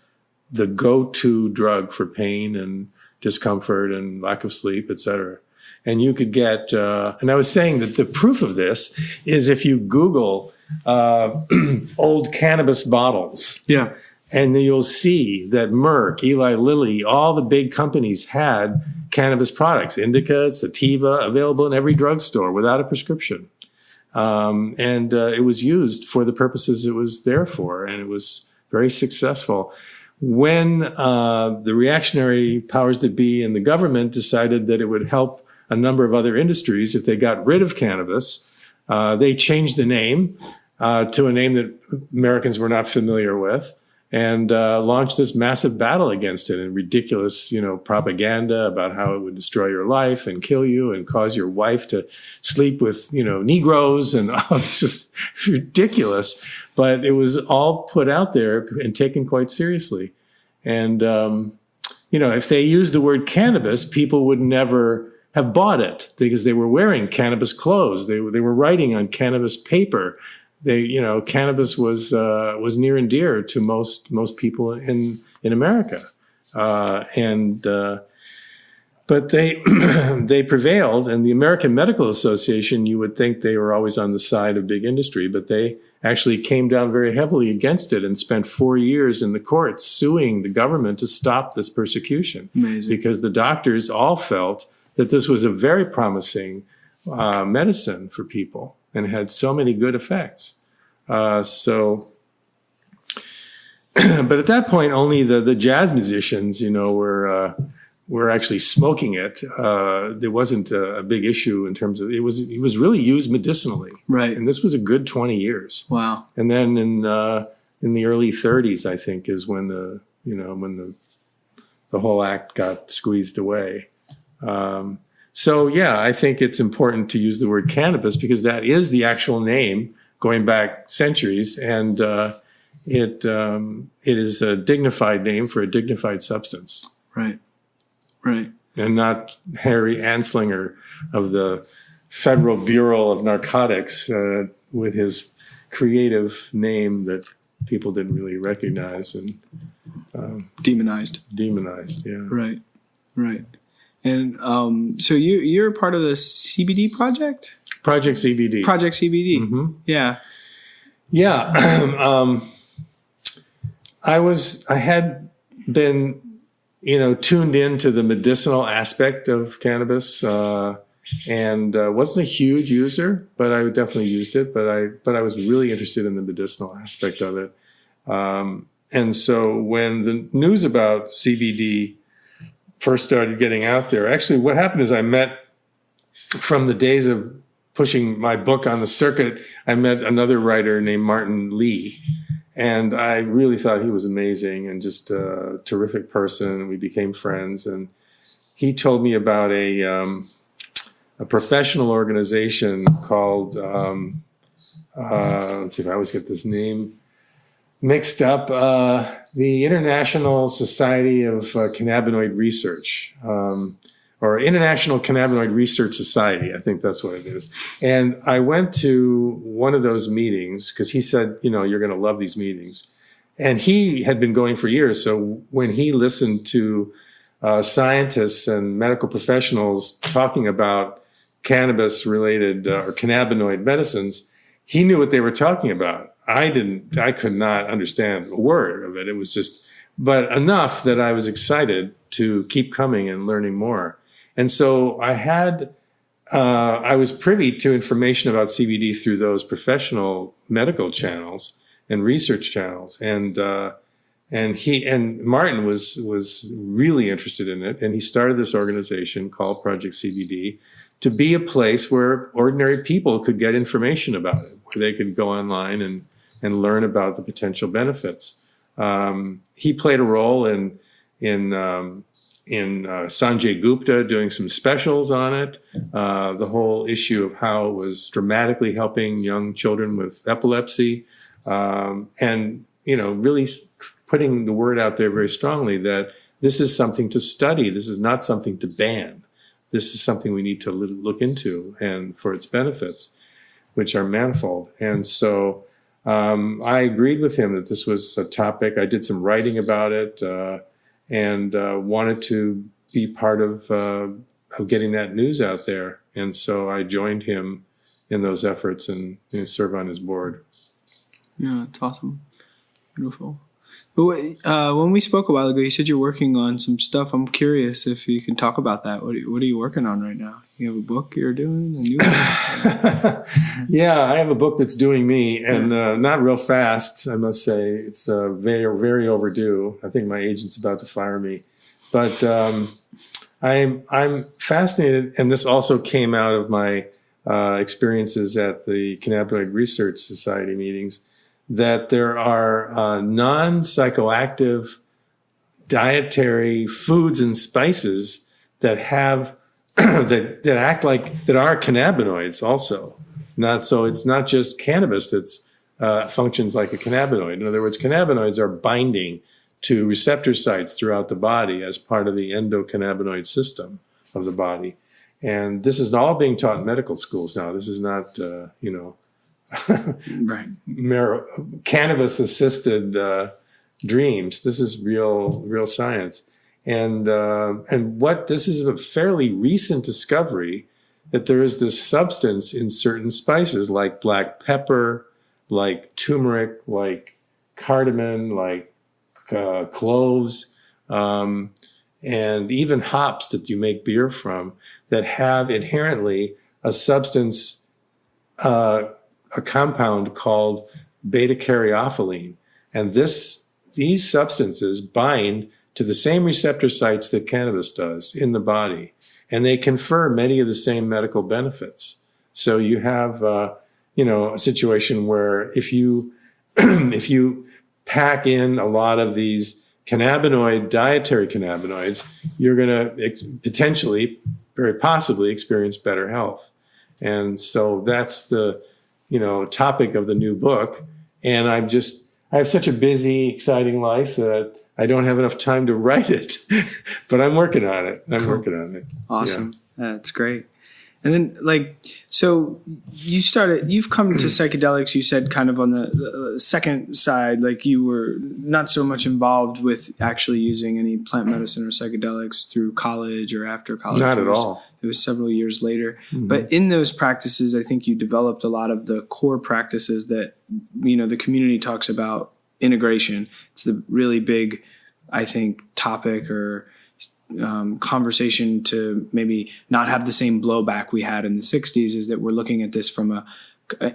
the go-to drug for pain and discomfort and lack of sleep, etc. And you could get, and I was saying that the proof of this is if you Google old cannabis bottles. Yeah. And you'll see that Merck, Eli Lilly, all the big companies had cannabis products, indica, sativa, available in every drugstore without a prescription. And it was used for the purposes it was there for, and it was very successful. When the reactionary powers that be in the government decided that it would help a number of other industries if they got rid of cannabis, they changed the name to a name that Americans were not familiar with, and launched this massive battle against it, and ridiculous, propaganda about how it would destroy your life and kill you and cause your wife to sleep with, Negroes, and it's just ridiculous. But it was all put out there and taken quite seriously. And, if they used the word cannabis, people would never have bought it because they were wearing cannabis clothes. They were writing on cannabis paper. Cannabis was near and dear to most people in America, but they prevailed. And the American Medical Association, you would think they were always on the side of big industry, but they actually came down very heavily against it and spent 4 years in the courts suing the government to stop this persecution. Amazing. Because the doctors all felt that this was a very promising medicine for people and had so many good effects. But at that point, only the jazz musicians, were actually smoking it. There wasn't a big issue in terms of it was really used medicinally, right? And this was a good 20 years. Wow! And then in the early 30s, I think, is when the whole act got squeezed away. I think it's important to use the word cannabis because that is the actual name going back centuries, and it is a dignified name for a dignified substance. Right. Right. And not Harry Anslinger of the Federal Bureau of Narcotics with his creative name that people didn't really recognize and demonized. Yeah. Right. Right. And so you're part of the CBD project? Project CBD. Project CBD. Mm-hmm. Yeah. Yeah. I had been, tuned into the medicinal aspect of cannabis, and wasn't a huge user, but I definitely used it. But I was really interested in the medicinal aspect of it. And so when the news about CBD first started getting out there, actually what happened is I met, from the days of pushing my book on the circuit, I met another writer named Martin Lee. And I really thought he was amazing and just a terrific person. We became friends. And he told me about a professional organization called, let's see if I always get this name mixed up, the International Society of Cannabinoid Research, or International Cannabinoid Research Society. I think that's what it is. And I went to one of those meetings because he said, you're going to love these meetings. And he had been going for years. So when he listened to scientists and medical professionals talking about cannabis-related or cannabinoid medicines, he knew what they were talking about. I could not understand a word of it. It was just, but enough that I was excited to keep coming and learning more. And so I was privy to information about CBD through those professional medical channels and research channels. And Martin was really interested in it. And he started this organization called Project CBD to be a place where ordinary people could get information about it, where they could go online and learn about the potential benefits. He played a role in Sanjay Gupta doing some specials on it, the whole issue of how it was dramatically helping young children with epilepsy, and really putting the word out there very strongly that this is something to study. This is not something to ban. This is something we need to look into and for its benefits, which are manifold. And so I agreed with him that this was a topic. I did some writing about it and wanted to be part of getting that news out there. And so I joined him in those efforts and serve on his board. Yeah, it's awesome. Beautiful. But when we spoke a while ago, you said you're working on some stuff. I'm curious if you can talk about that. What are you working on right now? You have a book you're doing? A new one? Yeah, I have a book that's doing me, and not real fast, I must say. It's very, very overdue. I think my agent's about to fire me. But I'm fascinated, and this also came out of my experiences at the Cannabinoid Research Society meetings, that there are non-psychoactive dietary foods and spices that have that act like that are cannabinoids also. It's not just cannabis that's functions like a cannabinoid. In other words, cannabinoids are binding to receptor sites throughout the body as part of the endocannabinoid system of the body. And this is all being taught in medical schools now. This is not right. Cannabis assisted dreams. This is real science. And this is a fairly recent discovery that there is this substance in certain spices like black pepper, like turmeric, like cardamom, like cloves, and even hops that you make beer from that have inherently a substance, a compound called beta-caryophyllene. And these substances bind to the same receptor sites that cannabis does in the body, and they confer many of the same medical benefits. So you have, a situation where if you pack in a lot of these dietary cannabinoids, you're going to potentially, very possibly, experience better health. And so that's the topic of the new book. And I have such a busy, exciting life that I don't have enough time to write it, but I'm working on it. Awesome. Yeah. That's great. And then so you've come to psychedelics, you said kind of on the second side, like you were not so much involved with actually using any plant medicine or psychedelics through college or after college. Not at all. It was several years later. Mm-hmm. But in those practices, I think you developed a lot of the core practices that, the community talks about integration. It's the really big, I think, topic or conversation to maybe not have the same blowback we had in the 60s, is that we're looking at this from a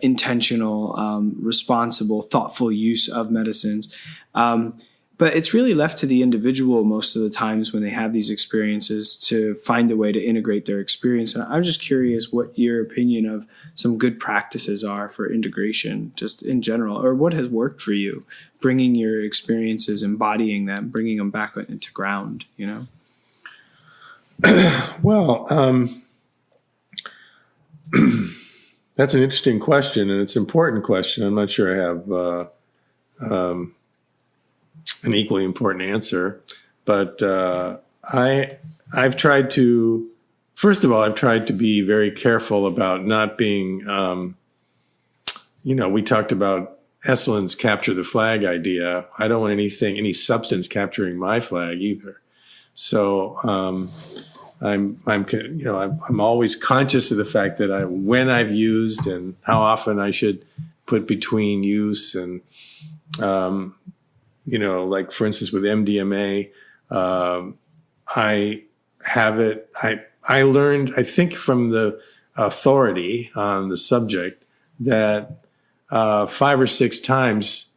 intentional, responsible, thoughtful use of medicines. But it's really left to the individual most of the times when they have these experiences to find a way to integrate their experience. And I'm just curious what your opinion of some good practices are for integration, just in general, or what has worked for you, bringing your experiences, embodying them, bringing them back into ground, you know? Well, that's an interesting question, and it's an important question. I'm not sure I have an equally important answer, but I've tried to, first of all, I've tried to be very careful about not being, we talked about Esselin's capture the flag idea. I don't want any substance capturing my flag either. So I'm always conscious of the fact that when I've used and how often I should put between use, and like for instance with MDMA, I learned, I think, from the authority on the subject that 5 or 6 times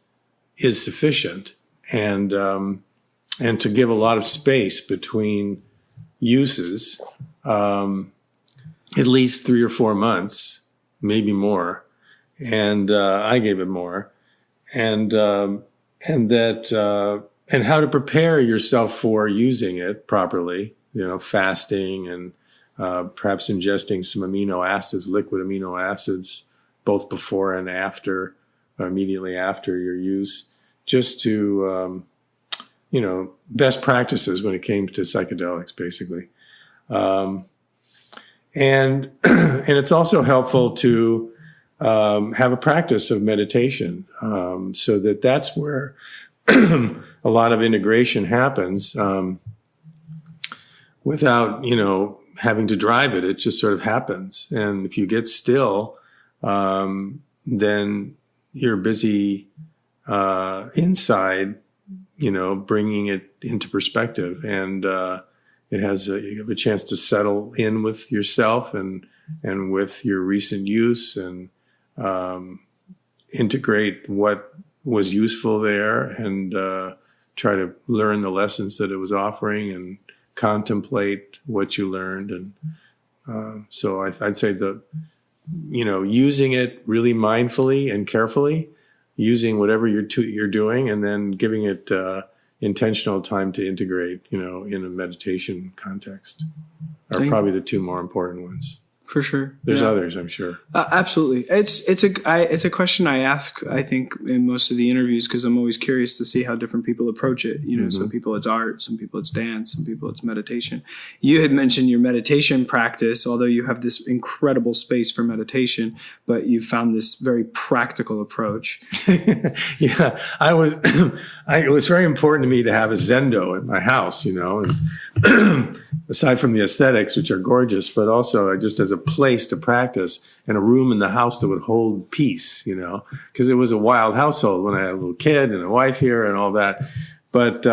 is sufficient, and to give a lot of space between uses, at least 3 or 4 months, maybe more. And I gave it more, and how to prepare yourself for using it properly, fasting and perhaps ingesting some amino acids, liquid amino acids, both before and after, or immediately after your use, just to, best practices when it came to psychedelics, basically. And it's also helpful to have a practice of meditation, so that's where a lot of integration happens, without, having to drive it. It just sort of happens. And if you get still, then you're busy inside, bringing it into perspective. And you have a chance to settle in with yourself and with your recent use, and integrate what was useful there, and try to learn the lessons that it was offering, and contemplate what you learned. And so I'd say using it really mindfully and carefully, using whatever you're doing, and then giving it intentional time to integrate, in a meditation context, are probably the 2 more important ones. For sure. There's others, I'm sure. Absolutely. It's a question I ask, I think, in most of the interviews, because I'm always curious to see how different people approach it. Some people it's art, some people it's dance, some people it's meditation. You had mentioned your meditation practice, although you have this incredible space for meditation, but you found this very practical approach. Yeah, it was very important to me to have a zendo in my house, and aside from the aesthetics, which are gorgeous, but also just as a place to practice, and a room in the house that would hold peace, because it was a wild household when I had a little kid and a wife here and all that. But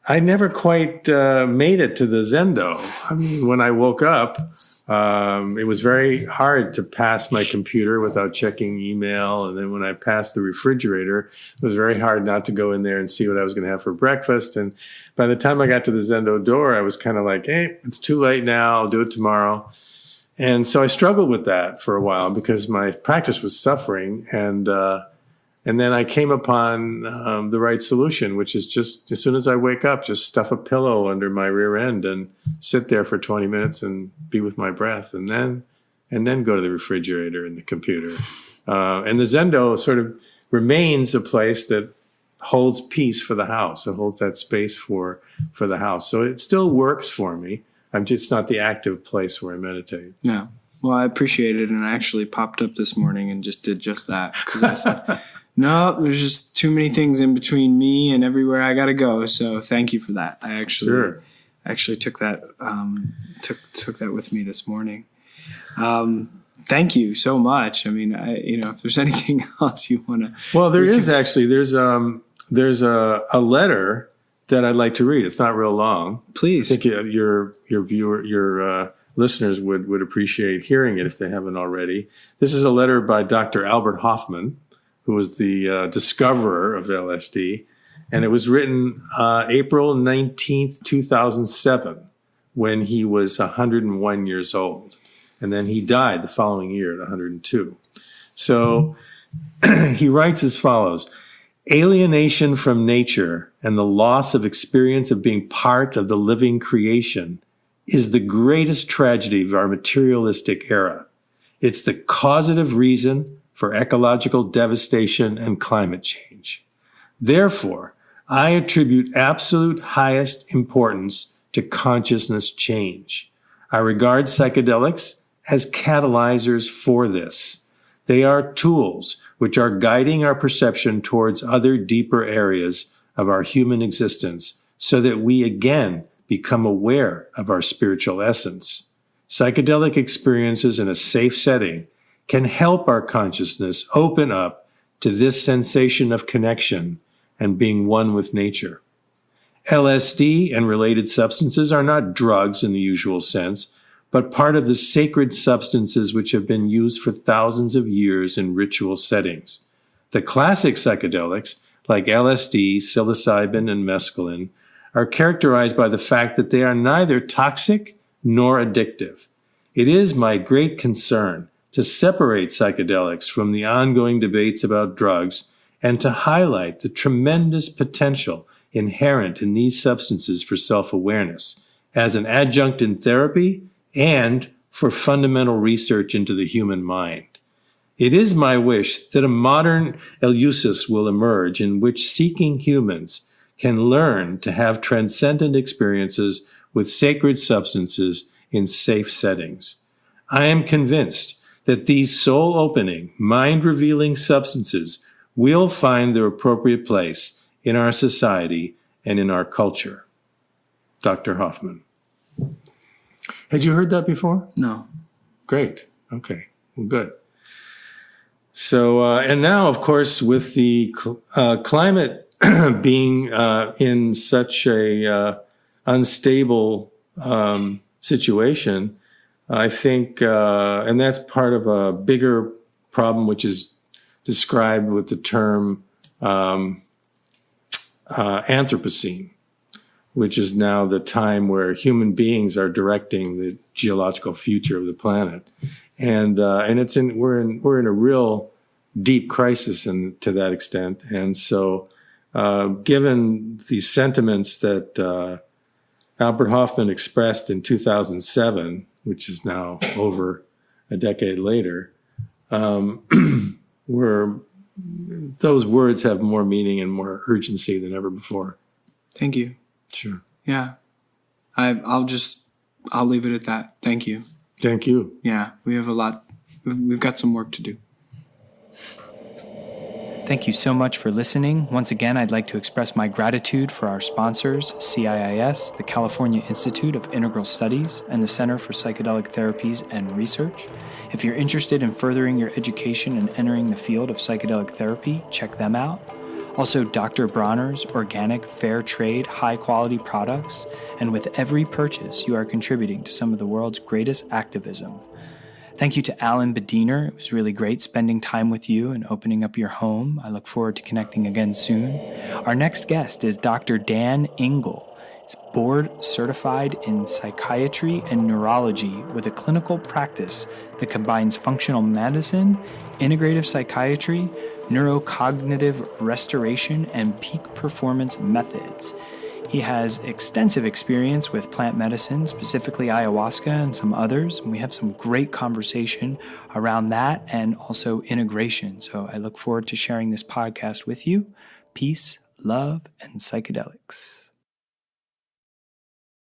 I never quite made it to the zendo. I mean, when I woke up, it was very hard to pass my computer without checking email. And then when I passed the refrigerator, it was very hard not to go in there and see what I was going to have for breakfast. And by the time I got to the zendo door, I was kind of like, hey, it's too late now. I'll do it tomorrow. And so I struggled with that for a while because my practice was suffering. And then I came upon the right solution, which is just as soon as I wake up, just stuff a pillow under my rear end and sit there for 20 minutes and be with my breath, and then go to the refrigerator and the computer. And the zendo sort of remains a place that holds peace for the house. It holds that space for the house. So it still works for me. I'm just not the active place where I meditate. Yeah. Well, I appreciate it. And I actually popped up this morning and just did just that, because I said, no, there's just too many things in between me and everywhere I got to go. So thank you for that. I actually took that took that with me this morning. Thank you so much. I mean, if there's anything else you want to. Well, there's a letter that I'd like to read. It's not real long. Please. I think your listeners would appreciate hearing it if they haven't already. This is a letter by Dr. Albert Hofmann, who was the discoverer of LSD, and it was written April 19th, 2007, when he was 101 years old. And then he died the following year at 102. So he writes as follows: alienation from nature and the loss of experience of being part of the living creation is the greatest tragedy of our materialistic era. It's the causative reason for ecological devastation and climate change. Therefore, I attribute absolute highest importance to consciousness change. I regard psychedelics as catalyzers for this. They are tools which are guiding our perception towards other deeper areas of our human existence so that we again become aware of our spiritual essence. Psychedelic experiences in a safe setting can help our consciousness open up to this sensation of connection and being one with nature. LSD and related substances are not drugs in the usual sense, but part of the sacred substances which have been used for thousands of years in ritual settings. The classic psychedelics, like LSD, psilocybin, and mescaline, are characterized by the fact that they are neither toxic nor addictive. It is my great concern to separate psychedelics from the ongoing debates about drugs and to highlight the tremendous potential inherent in these substances for self-awareness as an adjunct in therapy and for fundamental research into the human mind. It is my wish that a modern Eleusis will emerge in which seeking humans can learn to have transcendent experiences with sacred substances in safe settings. I am convinced that these soul-opening, mind-revealing substances will find their appropriate place in our society and in our culture. Dr. Hofmann. Had you heard that before? No. Great. Okay. Well, good. So, and now, of course, with the climate being in such a unstable situation, I think, and that's part of a bigger problem, which is described with the term Anthropocene, which is now the time where human beings are directing the geological future of the planet, and we're in a real deep crisis to that extent. And so, given the sentiments that Albert Hofmann expressed in 2007, which is now over a decade later, those words have more meaning and more urgency than ever before. Thank you. Sure. Yeah. I'll leave it at that. Thank you. Thank you. Yeah. We've got some work to do. Thank you so much for listening. Once again, I'd like to express my gratitude for our sponsors, CIIS, the California Institute of Integral Studies, and the Center for Psychedelic Therapies and Research. If you're interested in furthering your education and entering the field of psychedelic therapy, check them out. Also, Dr. Bronner's organic, fair trade, high-quality products. And with every purchase, you are contributing to some of the world's greatest activism. Thank you to Allan Badiner. It was really great spending time with you and opening up your home. I look forward to connecting again soon. Our next guest is Dr. Dan Engel. He's board certified in psychiatry and neurology with a clinical practice that combines functional medicine, integrative psychiatry, neurocognitive restoration, and peak performance methods. He has extensive experience with plant medicine, specifically ayahuasca and some others. And we have some great conversation around that and also integration. So I look forward to sharing this podcast with you. Peace, love, and psychedelics.